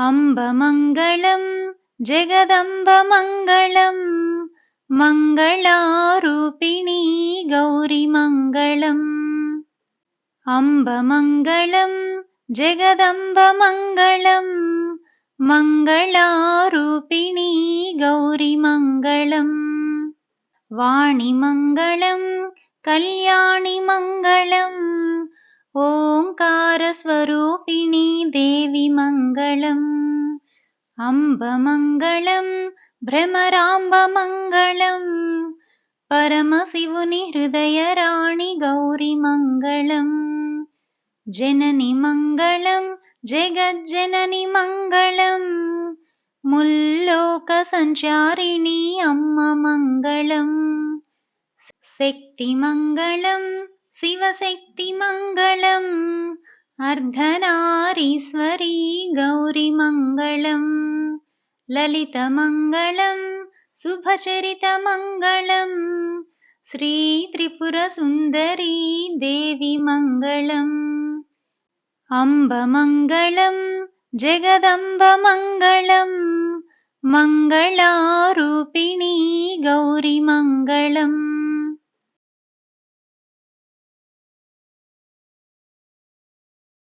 अम्बमङ्गलं जगदम्बमङ्गलं मङ्गलारूपिणी गौरिमङ्गलम्। अम्बमङ्गलं जगदम्बमङ्गलं मङ्गलारूपिणी गौरिमङ्गलम्। वाणिमङ्गलं कल्याणिमङ्गलम् ओङ्कारस्वरूपिणी देवी मङ्गलम्। अम्बमङ्गलं भ्रमराम्बमङ्गलं परमशिवुनि हृदयराणि गौरिमङ्गलम्। जननि मङ्गलं जगज्जननि मङ्गलं मुल्लोकसञ्चारिणी अम्म मङ्गलम्। शक्तिमङ्गलं शिवशक्तिमङ्गलम् अर्धनारीश्वरी गौरिमङ्गलम्। ललितमङ्गलं शुभचरितमङ्गलं श्रीत्रिपुरसुन्दरी देवी मङ्गलम्। अम्बमङ्गलं जगदम्बमङ्गलं मङ्गलारूपिणी गौरिमङ्गलम्।